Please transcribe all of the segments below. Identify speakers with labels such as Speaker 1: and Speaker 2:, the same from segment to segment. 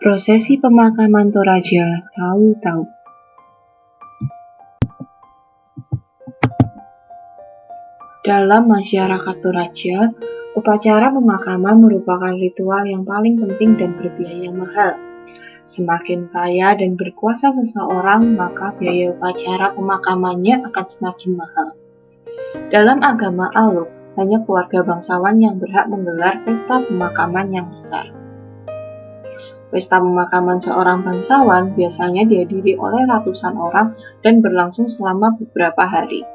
Speaker 1: Prosesi pemakaman Toraja tahu-tahu. Dalam masyarakat Toraja, upacara pemakaman merupakan ritual yang paling penting dan berbiaya mahal. Semakin kaya dan berkuasa seseorang, maka biaya upacara pemakamannya akan semakin mahal. Dalam agama Aluk, hanya keluarga bangsawan yang berhak menggelar pesta pemakaman yang besar. Pesta pemakaman seorang bangsawan biasanya dihadiri oleh ratusan orang dan berlangsung selama beberapa hari.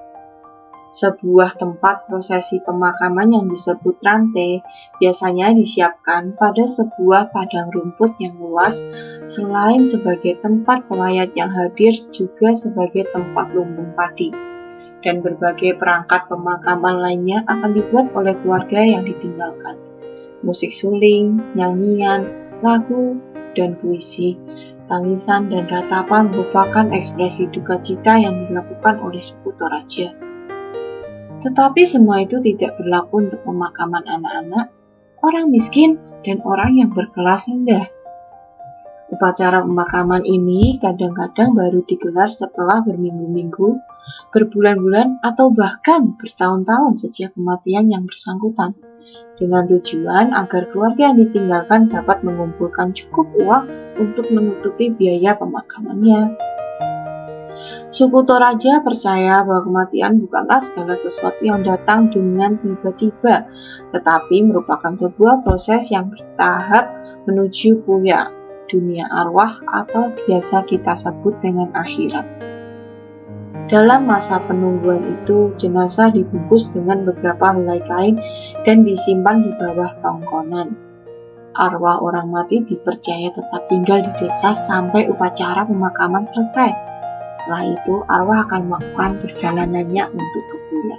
Speaker 1: Sebuah tempat prosesi pemakaman yang disebut rante biasanya disiapkan pada sebuah padang rumput yang luas, selain sebagai tempat pelayat yang hadir juga sebagai tempat lumbung padi. Dan berbagai perangkat pemakaman lainnya akan dibuat oleh keluarga yang ditinggalkan. Musik suling, nyanyian, lagu, dan puisi, tangisan dan ratapan merupakan ekspresi duka cita yang dilakukan oleh suku Toraja. Tetapi semua itu tidak berlaku untuk pemakaman anak-anak, orang miskin, dan orang yang berkelas rendah. Upacara pemakaman ini kadang-kadang baru digelar setelah berminggu-minggu, berbulan-bulan, atau bahkan bertahun-tahun sejak kematian yang bersangkutan, dengan tujuan agar keluarga yang ditinggalkan dapat mengumpulkan cukup uang untuk menutupi biaya pemakamannya. Suku Toraja percaya bahwa kematian bukanlah segala sesuatu yang datang dengan tiba-tiba, tetapi merupakan sebuah proses yang bertahap menuju puya, dunia arwah atau biasa kita sebut dengan akhirat. Dalam masa penungguan itu, jenazah dibungkus dengan beberapa helai kain dan disimpan di bawah tongkonan. Arwah orang mati dipercaya tetap tinggal di desa sampai upacara pemakaman selesai. Setelah itu, arwah akan melakukan perjalanannya untuk ke puya.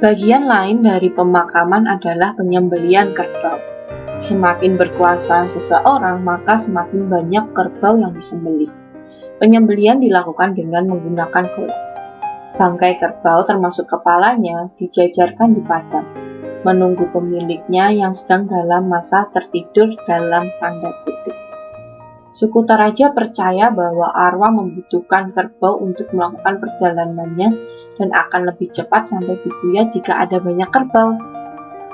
Speaker 1: Bagian lain dari pemakaman adalah penyembelihan kerbau. Semakin berkuasa seseorang, maka semakin banyak kerbau yang disembelih. Penyembelihan dilakukan dengan menggunakan golok. Bangkai kerbau termasuk kepalanya dijajarkan di padang, menunggu pemiliknya yang sedang dalam masa tertidur dalam tanda kutip. Suku Toraja percaya bahwa arwah membutuhkan kerbau untuk melakukan perjalanannya dan akan lebih cepat sampai di puya jika ada banyak kerbau.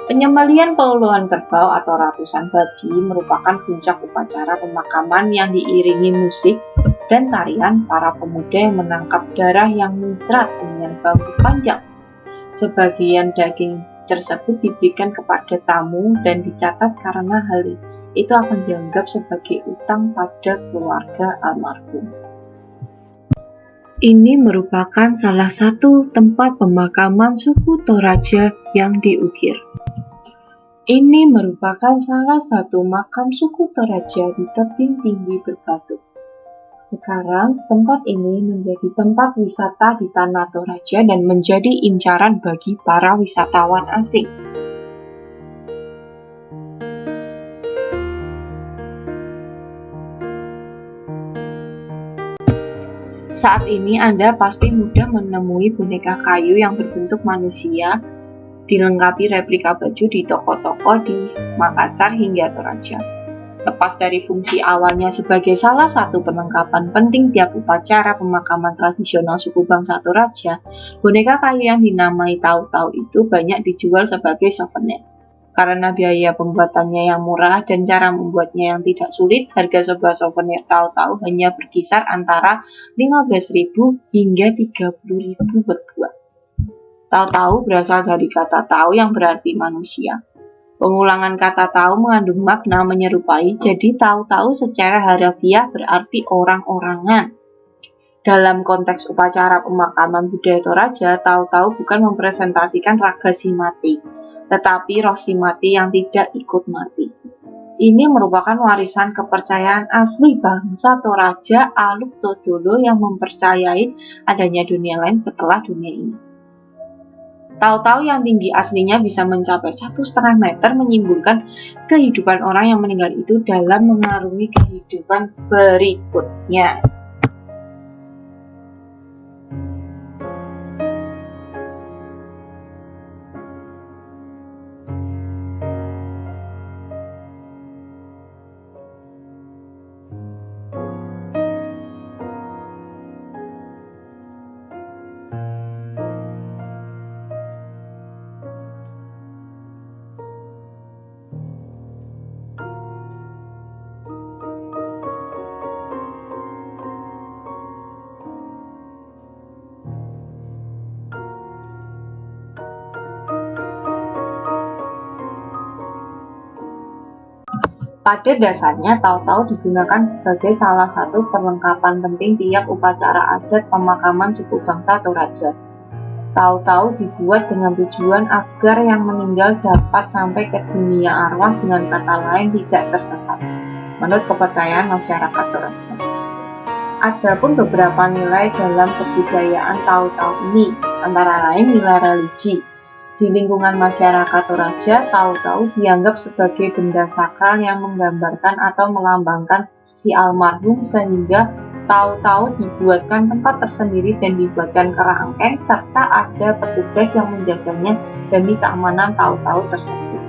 Speaker 1: Penyembelihan puluhan kerbau atau ratusan babi merupakan puncak upacara pemakaman yang diiringi musik dan tarian para pemuda yang menangkap darah yang muncrat dengan bambu panjang. Sebagian daging tersebut diberikan kepada tamu dan dicatat karena hal itu akan dianggap sebagai utang pada keluarga almarhum. Ini merupakan salah satu tempat pemakaman suku Toraja yang diukir. Ini merupakan salah satu makam suku Toraja di tebing tinggi berbatu. Sekarang, tempat ini menjadi tempat wisata di Tanah Toraja dan menjadi incaran bagi para wisatawan asing. Saat ini Anda pasti mudah menemui boneka kayu yang berbentuk manusia, dilengkapi replika baju di toko-toko di Makassar hingga Toraja. Lepas dari fungsi awalnya sebagai salah satu perlengkapan penting tiap upacara pemakaman tradisional suku bangsa Toraja, boneka kayu yang dinamai tahu-tahu itu banyak dijual sebagai souvenir. Karena biaya pembuatannya yang murah dan cara membuatnya yang tidak sulit, harga sebuah souvenir tahu-tahu hanya berkisar antara 15.000 hingga 30.000 per buah. Tahu-tahu berasal dari kata tahu yang berarti manusia. Pengulangan kata tahu mengandung makna menyerupai, jadi tahu-tahu secara harafiah berarti orang-orangan. Dalam konteks upacara pemakaman budaya Toraja, tahu-tahu bukan mempresentasikan raga si mati, tetapi roh si mati yang tidak ikut mati. Ini merupakan warisan kepercayaan asli bangsa Toraja Aluk Todolo yang mempercayai adanya dunia lain setelah dunia ini. Tahu-tahu yang tinggi aslinya bisa mencapai 1,5 meter menyimpulkan kehidupan orang yang meninggal itu dalam mengarungi kehidupan berikutnya. Pada dasarnya, tahu-tahu digunakan sebagai salah satu perlengkapan penting tiap upacara adat pemakaman suku bangsa Toraja. Tahu-tahu dibuat dengan tujuan agar yang meninggal dapat sampai ke dunia arwah, dengan kata lain tidak tersesat, menurut kepercayaan masyarakat Toraja. Ada pun beberapa nilai dalam kebudayaan tahu-tahu ini, antara lain nilai religi. Di lingkungan masyarakat Toraja, tahu-tahu dianggap sebagai benda sakral yang menggambarkan atau melambangkan si almarhum, sehingga tahu-tahu dibuatkan tempat tersendiri dan dibuatkan kerangkeng, serta ada petugas yang menjaganya demi keamanan tahu-tahu tersebut.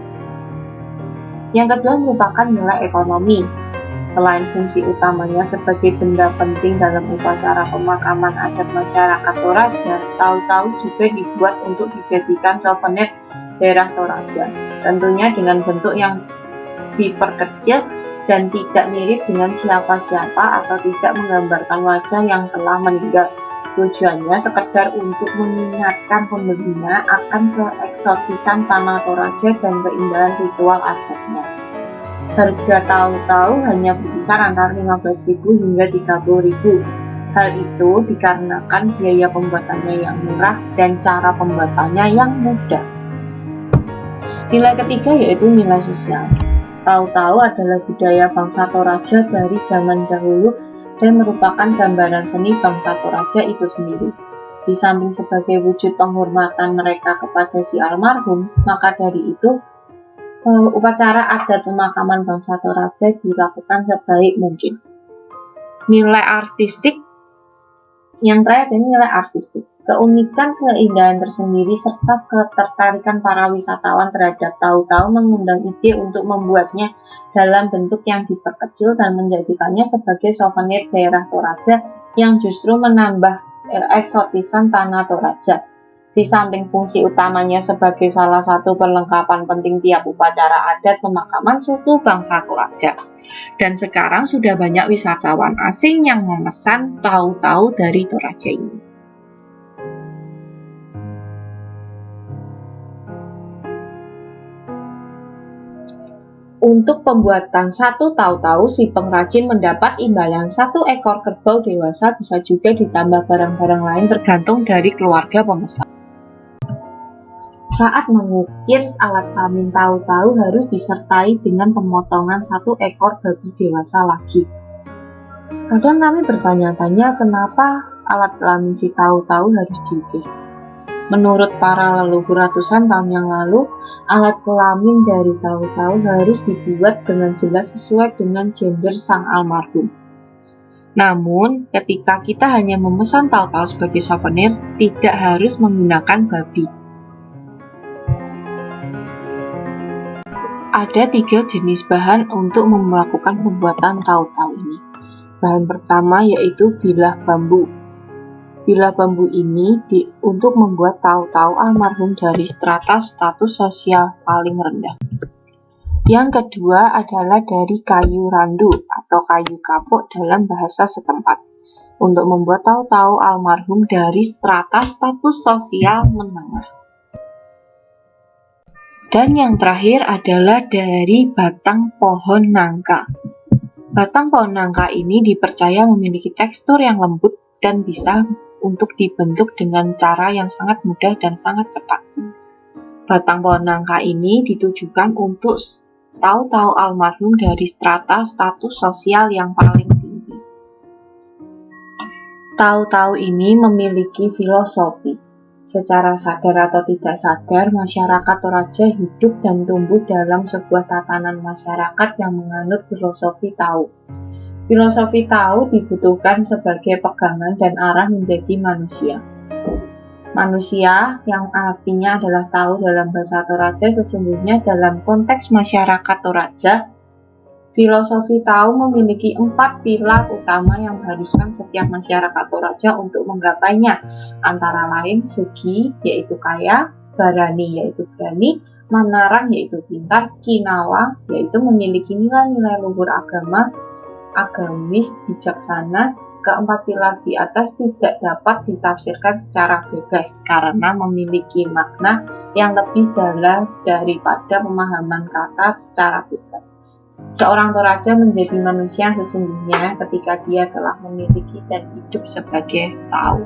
Speaker 1: Yang kedua merupakan nilai ekonomi. Selain fungsi utamanya sebagai benda penting dalam upacara pemakaman adat masyarakat Toraja, tahu-tahu juga dibuat untuk dijadikan souvenir daerah Toraja, tentunya dengan bentuk yang diperkecil dan tidak mirip dengan siapa-siapa atau tidak menggambarkan wajah yang telah meninggal. Tujuannya sekedar untuk mengingatkan pembelinya akan keeksotisan tanah Toraja dan keindahan ritual adatnya. Harga tahu-tahu hanya berkisar antara 15.000 hingga 30.000. Hal itu dikarenakan biaya pembuatannya yang murah dan cara pembuatannya yang mudah. Nilai ketiga yaitu nilai sosial. Tahu-tahu adalah budaya bangsa Toraja dari zaman dahulu dan merupakan gambaran seni bangsa Toraja itu sendiri. Di samping sebagai wujud penghormatan mereka kepada si almarhum, maka dari itu upacara adat pemakaman bangsa Toraja dilakukan sebaik mungkin. Nilai artistik. Yang terakhir ini nilai artistik. Keunikan, keindahan tersendiri, serta ketertarikan para wisatawan terhadap tahu-tahu mengundang ide untuk membuatnya dalam bentuk yang diperkecil dan menjadikannya sebagai souvenir daerah Toraja yang justru menambah eksotisan tanah Toraja. Di samping fungsi utamanya sebagai salah satu perlengkapan penting tiap upacara adat pemakaman suku bangsa Toraja. Dan sekarang sudah banyak wisatawan asing yang memesan tahu-tahu dari Toraja ini. Untuk pembuatan satu tahu-tahu, si pengrajin mendapat imbalan 1 ekor kerbau dewasa, bisa juga ditambah barang-barang lain tergantung dari keluarga pemesan. Saat mengukir alat kelamin tahu-tahu harus disertai dengan pemotongan 1 ekor babi dewasa lagi. Kadang kami bertanya-tanya kenapa alat kelamin si tahu-tahu harus diukir. Menurut para leluhur ratusan tahun yang lalu, alat kelamin dari tahu-tahu harus dibuat dengan jelas sesuai dengan gender sang almarhum. Namun, ketika kita hanya memesan tahu-tahu sebagai souvenir, tidak harus menggunakan babi. Ada 3 jenis bahan untuk melakukan pembuatan tahu-tahu ini. Bahan pertama yaitu bilah bambu. Bilah bambu ini untuk membuat tahu-tahu almarhum dari strata status sosial paling rendah. Yang kedua adalah dari kayu randu atau kayu kapuk dalam bahasa setempat, untuk membuat tahu-tahu almarhum dari strata status sosial menengah. Dan yang terakhir adalah dari batang pohon nangka. Batang pohon nangka ini dipercaya memiliki tekstur yang lembut dan bisa untuk dibentuk dengan cara yang sangat mudah dan sangat cepat. Batang pohon nangka ini ditujukan untuk tahu-tahu almarhum dari strata status sosial yang paling tinggi. Tahu-tahu ini memiliki filosofi. Secara sadar atau tidak sadar, masyarakat Toraja hidup dan tumbuh dalam sebuah tatanan masyarakat yang menganut filosofi tahu. Filosofi tahu dibutuhkan sebagai pegangan dan arah menjadi manusia. Manusia yang artinya adalah tahu dalam bahasa Toraja, sesungguhnya dalam konteks masyarakat Toraja, filosofi tahu memiliki 4 pilar utama yang mengharuskan setiap masyarakat Toraja untuk menggapainya, antara lain sugi yaitu kaya, barani yaitu berani, manarang yaitu pintar, kinawa yaitu memiliki nilai-nilai luhur agama, agamis, bijaksana. Keempat pilar di atas tidak dapat ditafsirkan secara bebas karena memiliki makna yang lebih dalam daripada pemahaman kata secara bebas. Seorang toraja menjadi manusia yang sesungguhnya ketika dia telah memiliki dan hidup sebagai tahu.